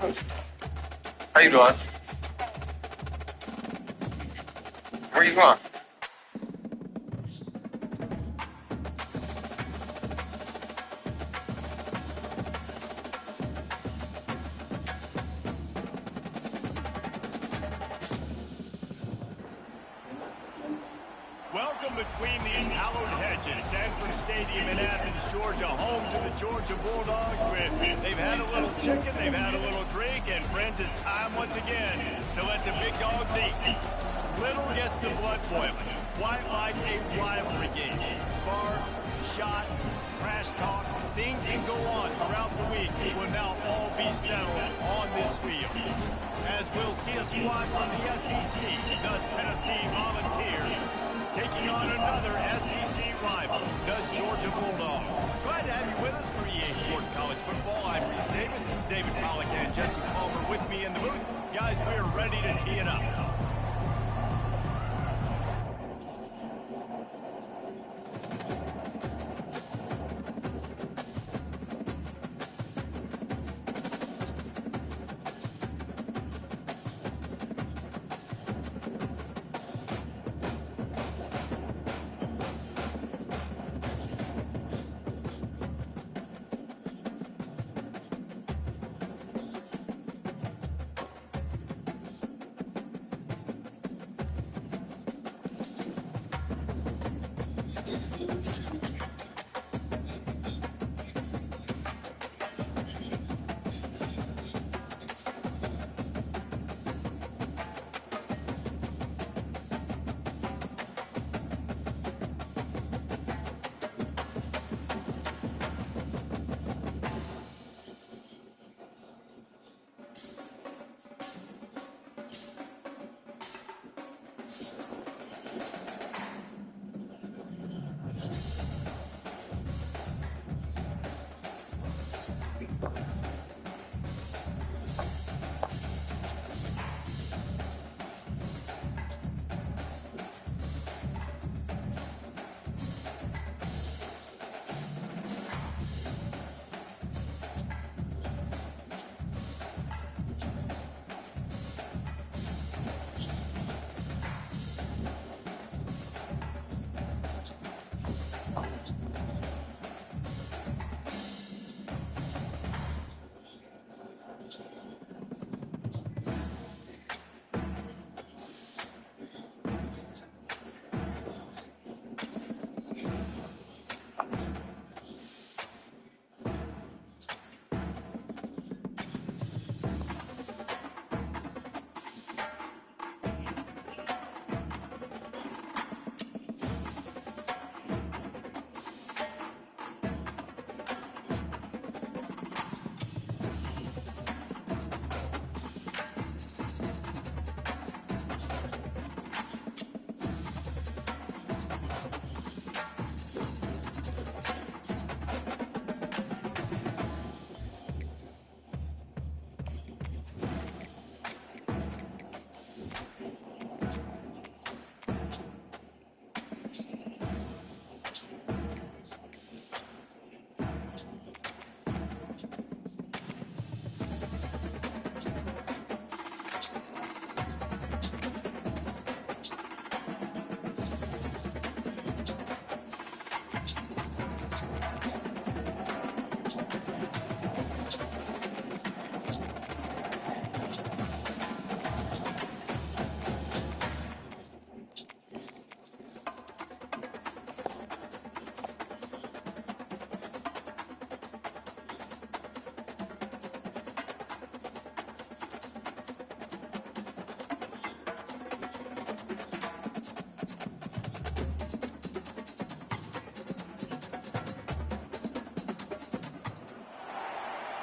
How you doing? Where you from? Welcome between the hallowed hedges. Sanford Stadium in Athens, Georgia, home to the Georgia Bulldogs. They've had a little chicken, they've had a little drink, and friends, it's time once again to let the big dogs eat. Little gets the blood boiling. Quite like a rivalry game. Barbs, shots, trash talk, things that go on throughout the week will now all be settled on this field. As we'll see a squad from the SEC, the Tennessee Volunteers, taking on another SEC rival, the Georgia Bulldogs. Glad to have you with us for EA Sports College Football. I'm Reese Davis, David Pollack, and Jesse Palmer with me in the booth. Guys, we are ready to tee it up.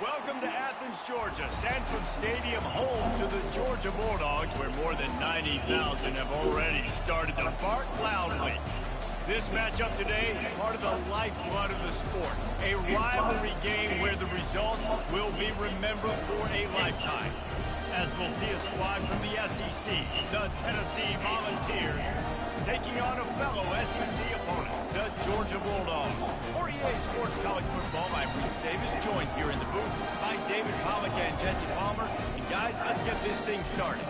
Welcome to Athens, Georgia, Sanford Stadium, home to the Georgia Bulldogs, where more than 90,000 have already started to bark loudly. This matchup today, part of the lifeblood of the sport, a rivalry game where the results will be remembered for a lifetime. As we'll see a squad from the SEC, the Tennessee Volunteers, taking on a fellow SEC opponent, the Georgia Bulldogs. For For EA Sports College Football, I'm Reese Davis, joined here in the booth by David Pollack and Jesse Palmer. And guys, let's get this thing started.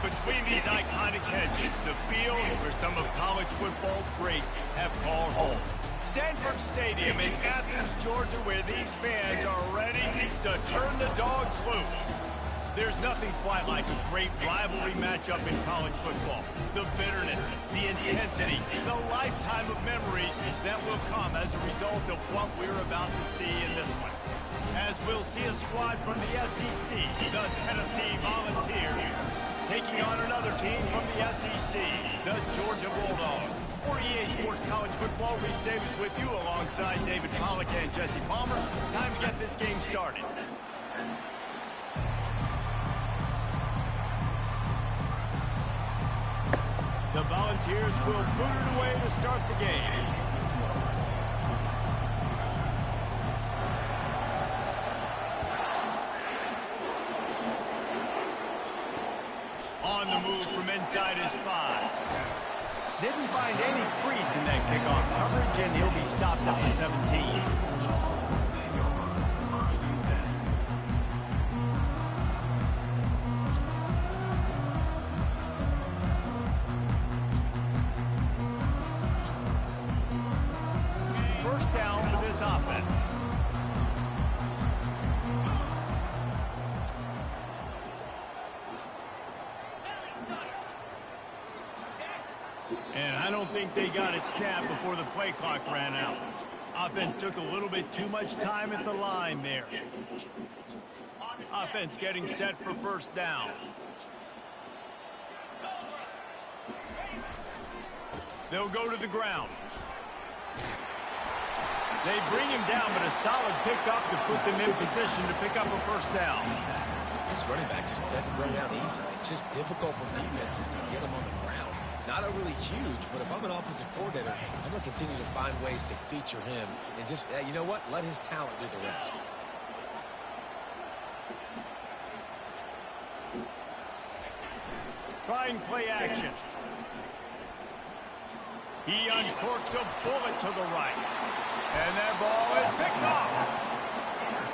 Between these iconic hedges, the field where some of college football's greats have called home. Sanford Stadium in Athens, Georgia, where these fans are ready to turn the dogs loose. There's nothing quite like a great rivalry matchup in college football. The bitterness, the intensity, the lifetime of memories that will come as a result of what we're about to see in this one. As we'll see a squad from the SEC, the Tennessee Volunteers, taking on another team from the SEC, the Georgia Bulldogs. For EA Sports College Football, Reese Davis with you alongside David Pollack and Jesse Palmer. Time to get this game started. The Volunteers will boot it away to start the game. On the move from inside his 5. Didn't find any crease in that kickoff coverage, and he'll be stopped at the 17. First down for this offense. And I don't think they got it snapped before the play clock ran out. Offense took a little bit too much time at the line there. Offense getting set for first down. They'll go to the ground. They bring him down, but a solid pickup to put them in position to pick up a first down. This running back just doesn't run down easily. It's just difficult for defenses to get him on the ground. Not overly huge, but if I'm an offensive coordinator, I'm going to continue to find ways to feature him and just, you know what, let his talent do the rest. Trying play action. He uncorks a bullet to the right. And that ball is picked off.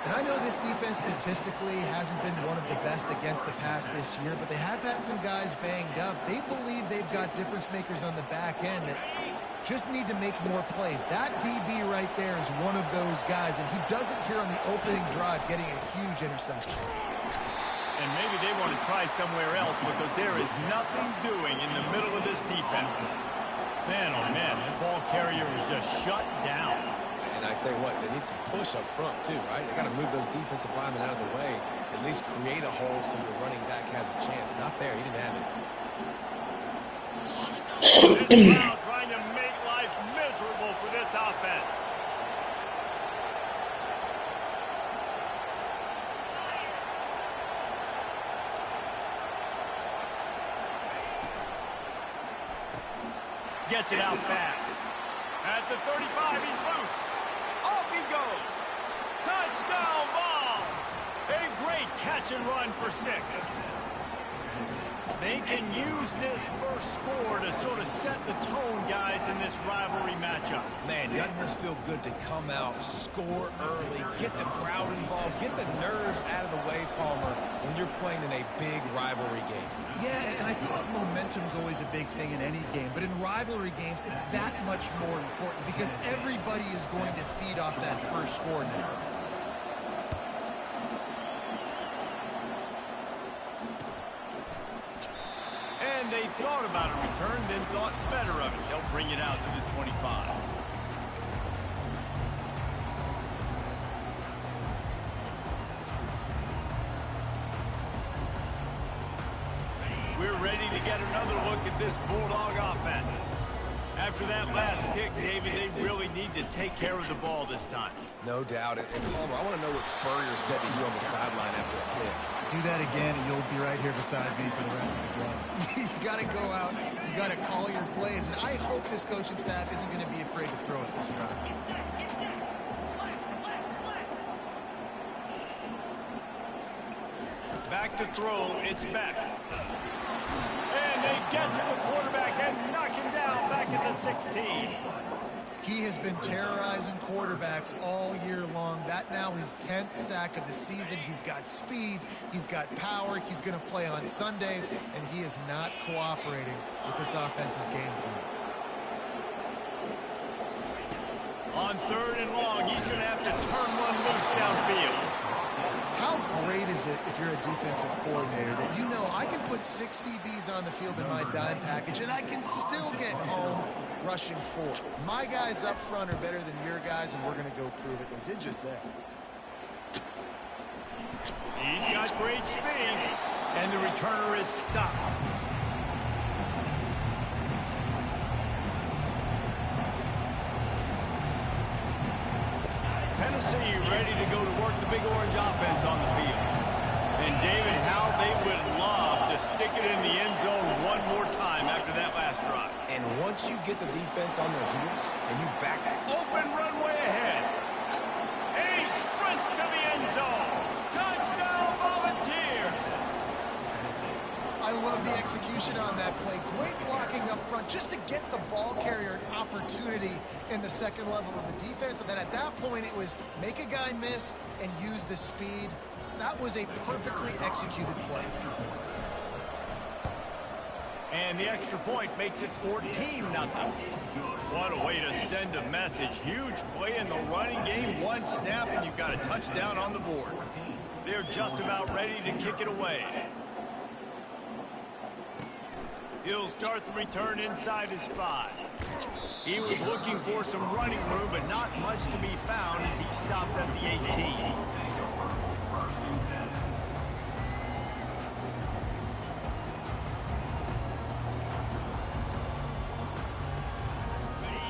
And I know this defense statistically hasn't been one of the best against the pass this year, but they have had some guys banged up. They believe they've got difference makers on the back end that just need to make more plays. That DB right there is one of those guys, and he does it here on the opening drive, getting a huge interception. And maybe they want to try somewhere else because there is nothing doing in the middle of this defense. Man, oh man, the ball carrier was just shut down. And I tell you what, they need some push up front too, right? They got to move those defensive linemen out of the way, at least create a hole so your running back has a chance. Not there, he didn't have it. This crowd trying to make life miserable for this offense. Gets it out fast. At the 35, he's loose. Off he goes. Touchdown, Vols. A great catch and run for 6. They can use this first score to sort of set the tone, guys, in this rivalry matchup. Man, doesn't this feel good to come out, score early, get the crowd involved, get the nerves out of the way, Palmer, when you're playing in a big rivalry game. Yeah, and I feel like momentum's always a big thing in any game, but in rivalry games, it's that much more important because everybody is going to feed off that first score now. And they thought about a return, then thought better of it. They'll bring it out to the 25. We're ready to get another look at this Bulldog offense. After that last pick, David, they really need to take care of the ball this time. No doubt. And Palmer, I want to know what Spurrier said to you on the sideline after a pick. Do that again, and you'll be right here beside me for the rest of the game. You got to go out, you got to call your plays, and I hope this coaching staff isn't going to be afraid to throw it this round. Back to throw, it's Beck. And they get to the quarterback and knock him down back at the 16. He has been terrorizing quarterbacks all year long. That now his 10th sack of the season. He's got speed, he's got power, he's going to play on Sundays, and he is not cooperating with this offense's game plan. On 3rd and long, he's going to have to turn one loose downfield. How great is it if you're a defensive coordinator that you know I can put 6 DBs on the field in my dime package and I can still get home rushing 4. My guys up front are better than your guys, and we're going to go prove it. They did just that. He's got great speed, and the returner is stopped. Tennessee ready to go to work the Big Orange offense on the field. And David, how they would love to stick it in the end zone one more time after that last drive. And once you get the defense on their heels and you back... Open runway ahead. And he sprints to the end zone. Touchdown, Volunteers. I love the execution on that play. Great blocking up front just to get the ball carrier an opportunity in the second level of the defense. And then at that point, it was make a guy miss and use the speed. That was a perfectly executed play. And the extra point makes it 14-0. What a way to send a message. Huge play in the running game. One snap, and you've got a touchdown on the board. They're just about ready to kick it away. He'll start the return inside his 5. He was looking for some running room, but not much to be found as he stopped at the 18.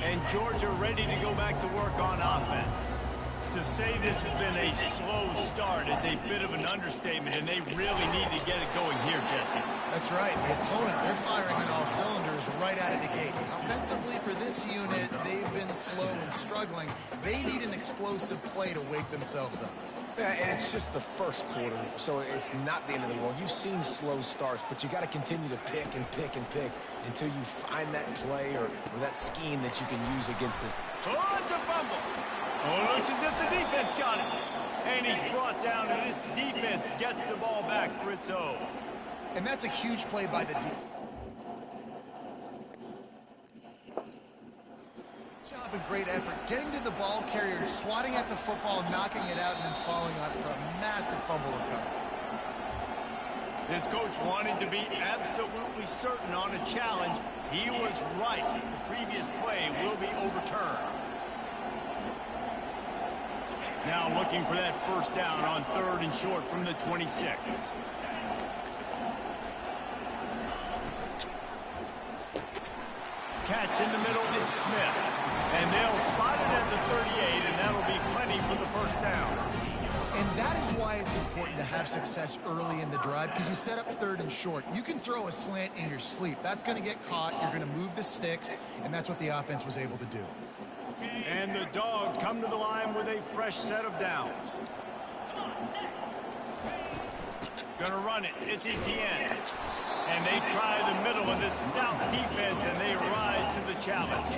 And Georgia ready to go back to work on offense. To say this has been a slow start is a bit of an understatement, and they really need to get it going here, Jesse. That's right. The opponent, they're firing on all cylinders right out of the gate. Offensively, for this unit, they've been slow and struggling. They need an explosive play to wake themselves up. Yeah, and it's just the first quarter, so it's not the end of the world. You've seen slow starts, but you got to continue to pick and pick and pick until you find that play or that scheme that you can use against this. Oh, it's a fumble. Oh, looks as if the defense got it. And he's brought down, and this defense gets the ball back for its own. And that's a huge play by the defense. Job and great effort getting to the ball carrier and swatting at the football, knocking it out, and then falling on it for a massive fumble recovery. This coach wanted to be absolutely certain on a challenge. He was right. The previous play will be overturned. Now looking for that first down on 3rd and short from the 26. Catch in the middle is Smith. And they'll spot it at the 38, and that'll be plenty for the first down. And that is why it's important to have success early in the drive, because you set up 3rd and short. You can throw a slant in your sleep. That's going to get caught. You're going to move the sticks, and that's what the offense was able to do. And the Dogs come to the line with a fresh set of downs. Gonna run it. It's Etienne. And they try the middle of this stout defense, and they rise to the challenge.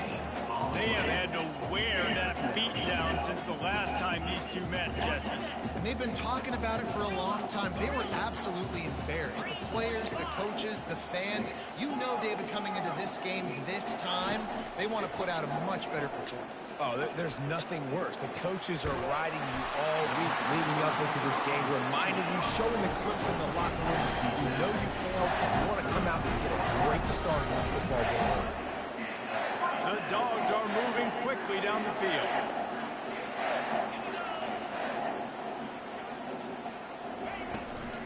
They have had to wear that beatdown since the last time these two met, Jesse. And they've been talking about it for a long time. They were absolutely embarrassed. The players, the coaches, the fans. You know, David, coming into this game this time, they want to put out a much better performance. Oh, there's nothing worse. The coaches are riding you all week leading up into this game, reminding you, showing the clips in the locker room. You know you failed. You want to come out and get a great start in this football game. The Dogs are moving quickly down the field.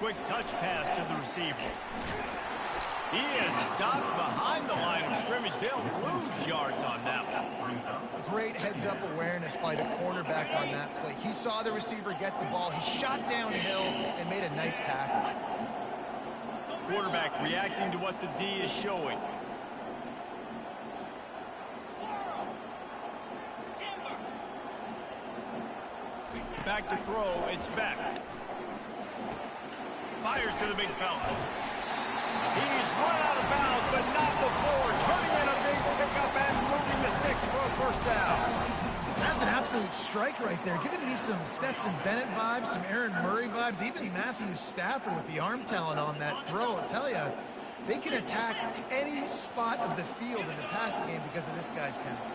Quick touch pass to the receiver. He is stopped behind the line of scrimmage. They'll lose yards on that one. Great heads-up awareness by the cornerback on that play. He saw the receiver get the ball. He shot downhill and made a nice tackle. Quarterback reacting to what the D is showing. Back to throw, it's back. Fires to the big fella. He's run out of bounds, but not before turning in a big pickup and moving the sticks for a first down. That's an absolute strike right there, giving me some Stetson Bennett vibes, some Aaron Murray vibes, even Matthew Stafford with the arm talent on that throw. I'll tell you, they can attack any spot of the field in the passing game because of this guy's talent.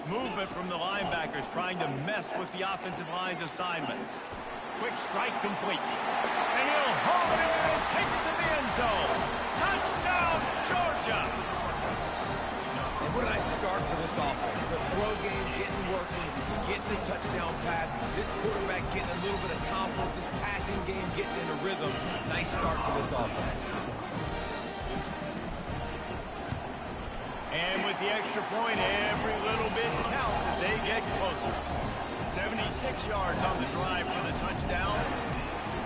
Movement from the linebackers trying to mess with the offensive line's assignments. Quick strike complete. And he'll haul it in and take it to the end zone. Touchdown, Georgia! And what did I start for this offense? The throw game getting working, getting the touchdown pass. This quarterback getting a little bit of confidence. This passing game getting in a rhythm. Nice start for this offense. And with the extra point, every little bit counts as they get closer. 76 yards on the drive for the touchdown.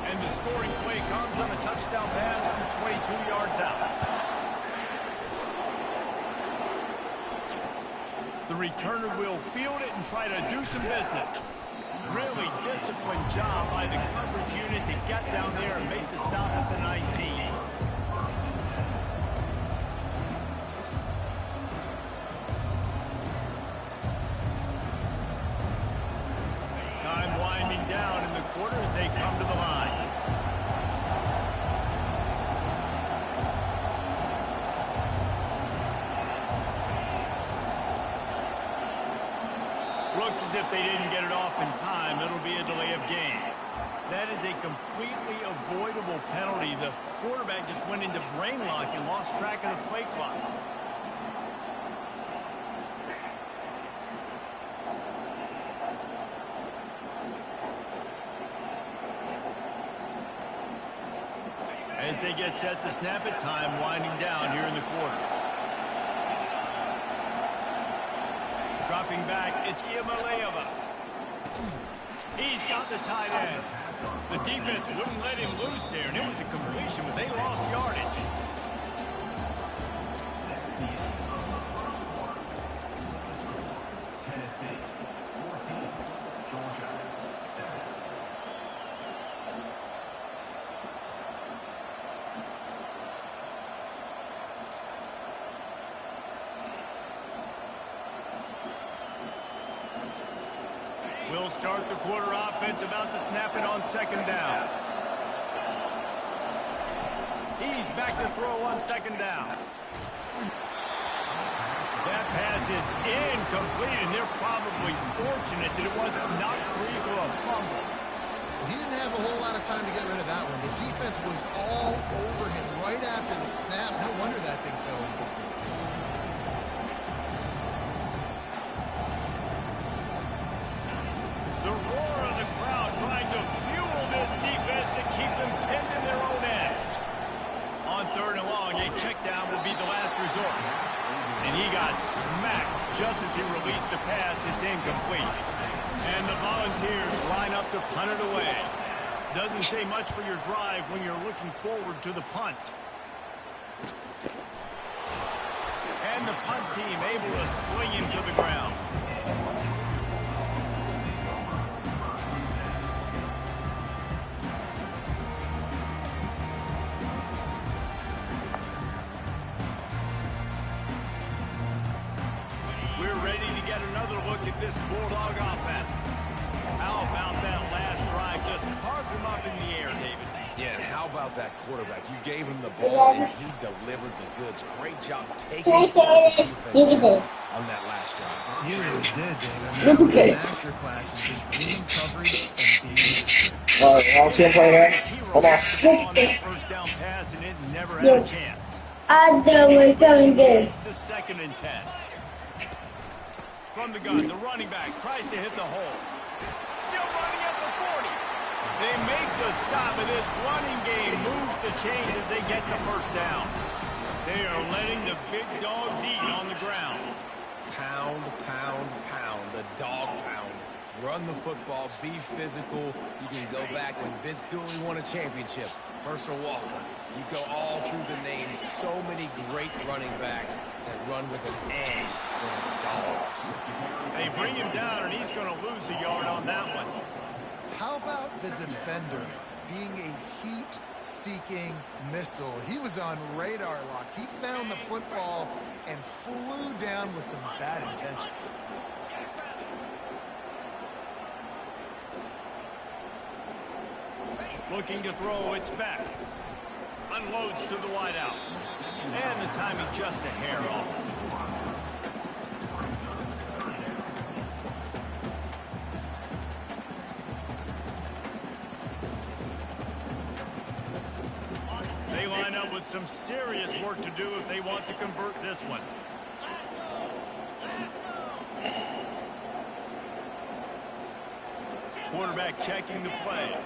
And the scoring play comes on a touchdown pass from 22 yards out. The returner will field it and try to do some business. Really disciplined job by the coverage unit to get down there and make the stop at the 19. Time winding down in the quarter as they come to the line. Looks as if they didn't get it off in time. It'll be a delay of game. That is a completely avoidable penalty. The quarterback just went into brain lock and lost track of the play clock. As they get set to snap it, time winding down here in the quarter. Dropping back, it's Imalayeva. He's got the tight end. The defense wouldn't let him loose there, and it was a completion, but they lost yardage. Tennessee, 14, Georgia, 7. Will They'll start the quarter offense, about to snap it on second down. He's back to throw on second down. That pass is incomplete, and they're probably fortunate that it wasn't knocked free for a fumble. He didn't have a whole lot of time to get rid of that one. The defense was all over him right after the snap. No wonder that thing fell in. The roar of the crowd trying to fuel this defense to keep them pinned in their own end. On third and long, a check down will be the last resort. And he got smacked just as he released the pass. It's incomplete. And the Volunteers line up to punt it away. Doesn't say much for your drive when you're looking forward to the punt. And the punt team able to sling him to the ground. We're ready to get another look at this Bulldog offense. How about that last drive? Just carved him up in the air, David. Yeah, and how about that quarterback? You gave him the ball, and he delivered the goods. Great job taking Can I share this? You can do it. on that last drive. He really did, David. Look at That this. master class is just reading coverage and being discreet. I'll see him play that. Hold on. On that first down pass, and it never had a Yes. chance. I do it very good. It's to second and 10. From the gun, the running back tries to hit the hole. Still running at the 40. They make the stop, and this running game moves the chains as they get the first down. They are letting the big dogs eat on the ground. Pound, pound, pound. The dog pound. Run the football. Be physical. You can go back when Vince Dooley won a championship. Herschel Walker. You go all through the names. So many great running backs that run with an edge that are dogs. They bring him down, and he's going to lose a yard on that one. How about the defender being a heat-seeking missile? He was on radar lock. He found the football and flew down with some bad intentions. Looking to throw, it's back. Unloads to the wideout. And the timing just a hair off. They line up with some serious work to do if they want to convert this one. Quarterback checking the play.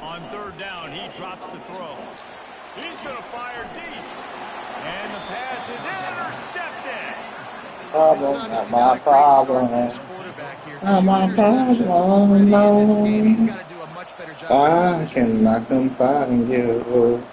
On third down, he drops the throw. He's going to fire deep. And the pass is intercepted. Problem, not my problem. Not my problem, no. I cannot confide in you.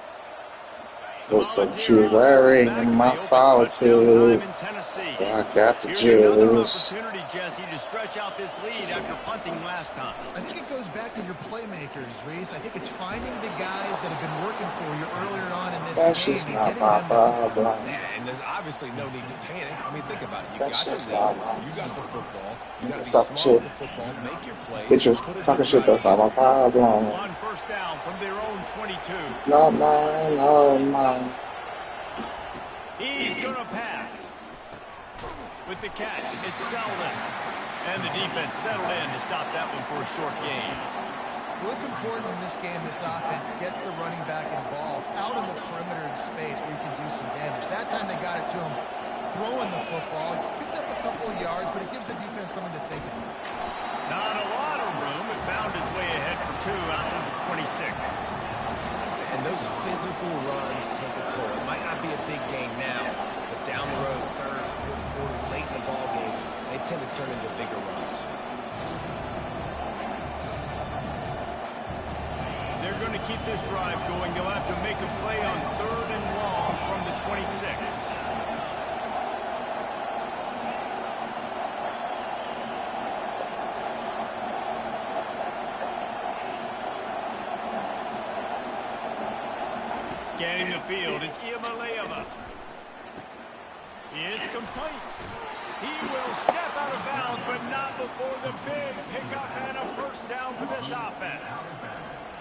For sanctuary in my solitude. I got the juice. Opportunity, Jesse, to stretch out this lead after punting last time. I think it goes back to your playmakers, Reese. I think it's finding the guys that have been working for you earlier on in this That's game just and not getting my them the football. problem. Yeah, and there's obviously no need to panic. I mean, think about it. You That's got the just lead. not my- You got the football. You got to be Talking smart shit. with the football. Make your plays. Bitches put it talking to shit, that's not my problem. On first down from their own 22. Not mine, not mine. He's going to pass. With the catch, it's Selden. And the defense settled in to stop that one for a short gain. Well, it's important in this game, this offense gets the running back involved out in the perimeter in space where you can do some damage. That time they got it to him throwing the football. Picked up a couple of yards, but it gives the defense something to think about. Not a lot of room. It found his way ahead for two out to the 26. And those physical runs take a toll. It might not be a big game now, but down the road, third, fourth quarter, late in the ball games, they tend to turn into bigger runs. They're going to keep this drive going. They'll have to make a play on third and long from the 26. Scanning the field, it's Iamaleava. It's complete. He will step out of bounds, but not before the big pickup and a first down for this offense.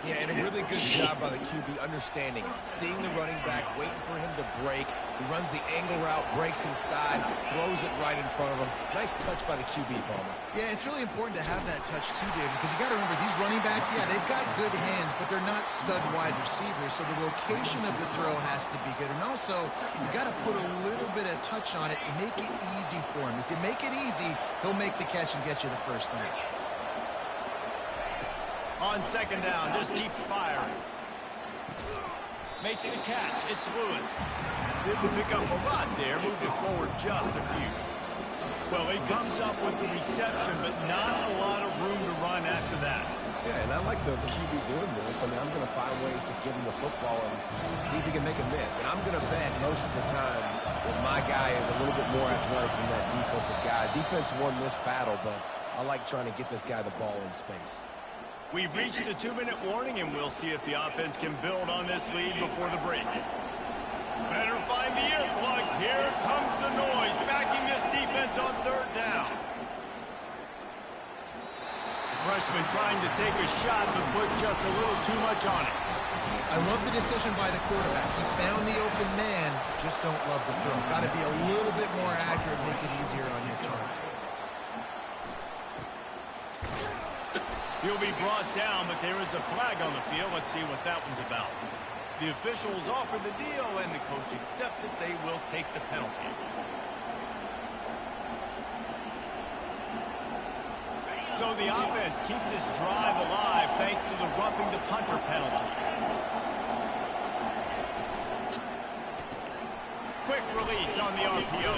Yeah, and a really good job by the QB understanding it. Seeing the running back, waiting for him to break. He runs the angle route, breaks inside, throws it right in front of him. Nice touch by the QB, Palmer. Yeah, it's really important to have that touch too, Dave, because you got to remember these running backs, yeah, they've got good hands, but they're not stud wide receivers, so the location of the throw has to be good. And also, you got to put a little bit of touch on it, make it easy for him. If you make it easy, he'll make the catch and get you the first down. On second down, just keeps firing. Makes the catch. It's Lewis. Didn't pick up a lot there. Moved it forward just a few. Well, he comes up with the reception, but not a lot of room to run after that. Yeah, and I like the QB doing this. I mean, I'm going to find ways to give him the football and see if he can make a miss. And I'm going to bet most of the time that my guy is a little bit more athletic than that defensive guy. Defense won this battle, but I like trying to get this guy the ball in space. We've reached the 2-minute warning, and we'll see if the offense can build on this lead before the break. Better find the earplugs. Here comes the noise, backing this defense on third down. The freshman trying to take a shot, but put just a little too much on it. I love the decision by the quarterback. He found the open man, just don't love the throw. Got to be a little bit more accurate, make it easier on your target. He'll be brought down, but there is a flag on the field. Let's see what that one's about. The officials offer the deal, and the coach accepts it. They will take the penalty. So the offense keeps this drive alive thanks to the roughing the punter penalty. Quick release on the RPO.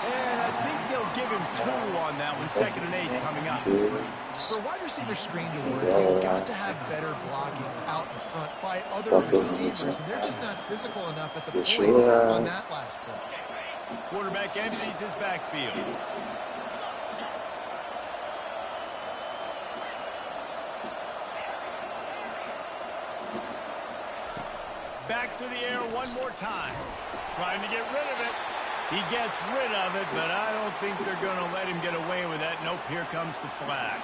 And I think they'll give him 2 on that one. 2nd and 8 coming up. For wide receiver screen to work, you've got to have better blocking out in front by other receivers. And they're just not physical enough at the point on that last play. Quarterback empties his backfield. Back to the air one more time. Trying to get rid of it. He gets rid of it, but I don't think they're going to let him get away with that. Nope, here comes the flag.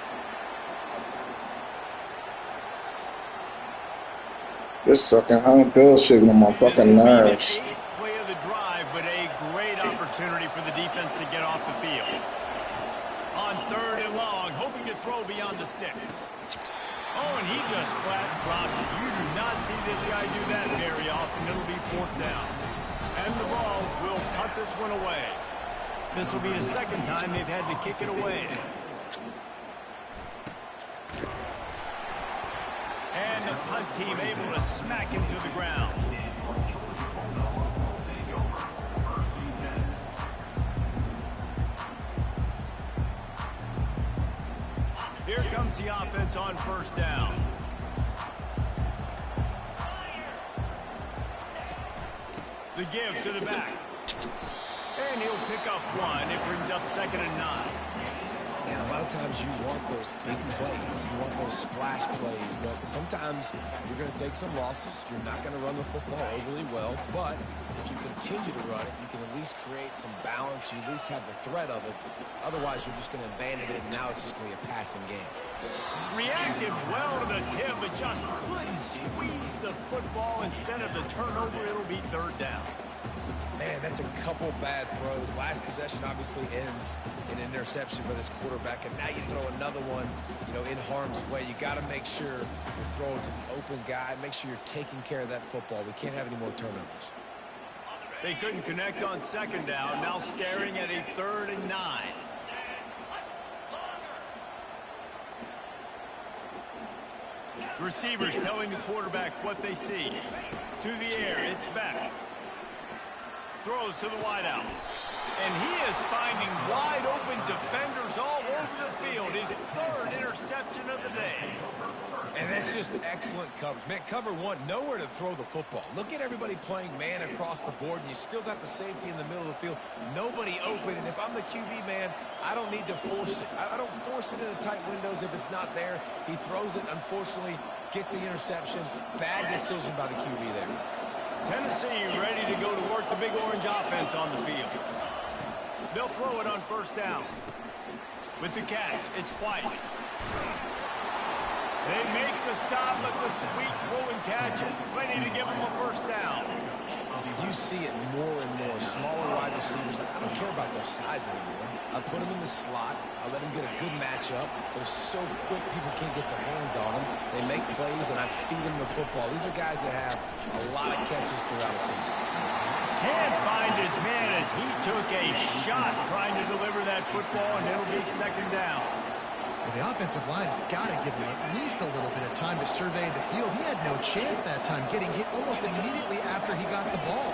This sucking hung bullshitting on my fucking nerves. This will be the 8th play of the drive, but a great opportunity for the defense to get off the field. On 3rd and long, hoping to throw beyond the sticks. Oh, and he just flat dropped it. You do not see this guy do that very often. It'll be 4th down. And the Vols will punt this one away. This will be the 2nd time they've had to kick it away. And the punt team able to smack him to the ground. Here comes the offense on 1st down. The give to the back. And he'll pick up 1. It brings up 2nd and 9. And a lot of times you want those big plays. You want those splash plays. But sometimes you're going to take some losses. You're not going to run the football overly well. But if you continue to run it, you can at least create some balance. You at least have the threat of it. Otherwise, you're just going to abandon it, and now it's just going to be a passing game. Reacted well to the tip, but just couldn't squeeze the football. Instead of the turnover, it'll be 3rd down. Man, that's a couple bad throws. Last possession obviously ends in an interception by this quarterback, and now you throw another one, in harm's way. You got to make sure you're throwing to the open guy. Make sure you're taking care of that football. We can't have any more turnovers. They couldn't connect on 2nd down. Now scaring at a 3rd and 9. Receivers telling the quarterback what they see. To the air, it's back. Throws to the wideout. And he is finding wide open defenders all over the field. His 3rd interception of the day. And that's just excellent coverage. Man, cover 1, nowhere to throw the football. Look at everybody playing man across the board, and you still got the safety in the middle of the field. Nobody open, and if I'm the QB man, I don't need to force it. I don't force it into tight windows if it's not there. He throws it, unfortunately, Gets the interception. Bad decision by the QB there. Tennessee ready to go to work the big orange offense on the field. They'll throw it on first down. With the catch, it's White. They make the stop, but the sweet rolling catch is plenty to give them a first down. You see it more and more. Smaller wide receivers, I don't care about their size anymore. I put them in the slot. I let them get a good matchup. They're so quick, people can't get their hands on them. They make plays, and I feed them the football. These are guys that have a lot of catches throughout a season. Can't find his man as he took a shot trying to deliver that football, and it'll be second down. Well, the offensive line has got to give him at least a little bit of time to survey the field. He had no chance that time, getting hit almost immediately after he got the ball.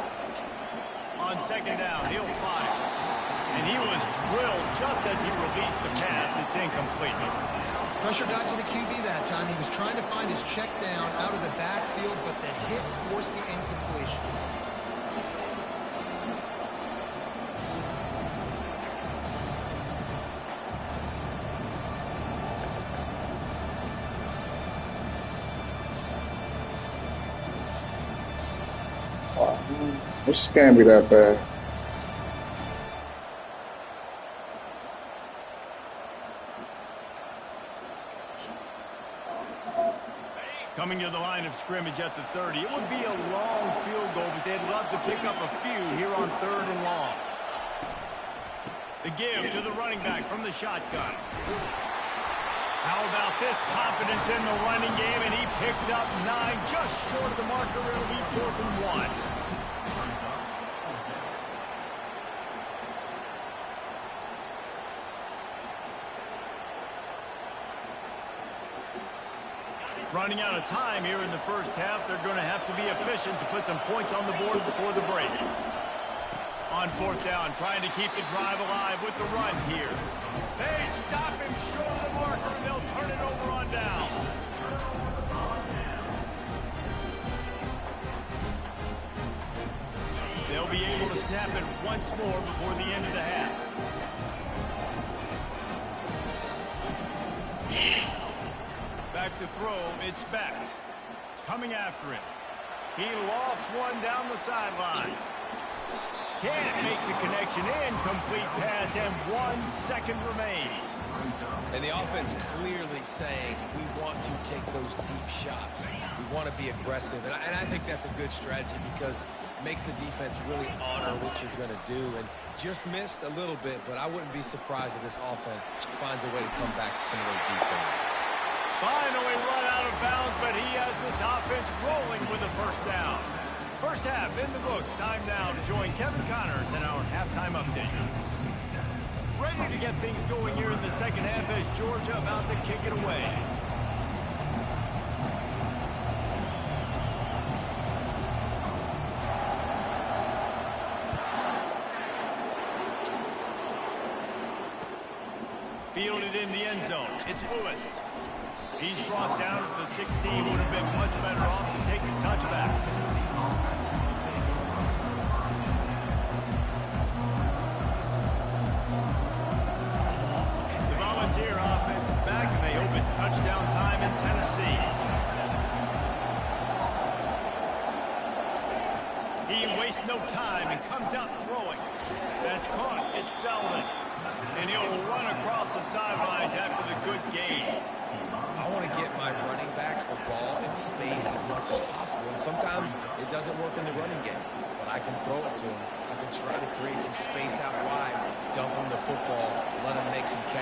On second down, he'll fire. And he was drilled just as he released the pass. It's incomplete. Pressure got to the QB that time. He was trying to find his check down out of the backfield, but the hit forced the incompletion. Wow. This can't be that bad. Coming to the line of scrimmage at the 30. It would be a long field goal, but they'd love to pick up a few here on third and long. The give to the running back from the shotgun. How about this confidence in the running game, and he picks up 9, just short of the marker. It'll be 4th and 1. Running out of time here in the first half. They're going to have to be efficient to put some points on the board before the break. On 4th down, trying to keep the drive alive with the run here. They stop him short of the marker, and they'll turn it over on down. They'll be able to snap it once more before the end of the half. Back to throw, it's back. Coming after him. He lofts one down the sideline. Can't make the connection. Incomplete pass, and 1 second remains. And the offense clearly saying, we want to take those deep shots. We want to be aggressive. And I think that's a good strategy because it makes the defense really honor what you're going to do. And just missed a little bit, but I wouldn't be surprised if this offense finds a way to come back to some of those deep things. Finally run out of bounds, but he has this offense rolling with a first down. First half in the books. Time now to join Kevin Connors in our halftime update. Ready to get things going here in the second half as Georgia about to kick it away. Fielded in the end zone. It's Lewis. He's brought down at the 16. Would have been much better off to take the touchback. The Volunteer offense is back, and they hope it's touchdown time in Tennessee. He wastes no time and comes out throwing. That's caught. It's Selden. And he'll run across the sidelines after the good gain. I want to get my running backs the ball in space as much as possible. And sometimes it doesn't work in the running game, but I can throw it to them. I can try to create some space out wide, dump them the football, let them make some catches.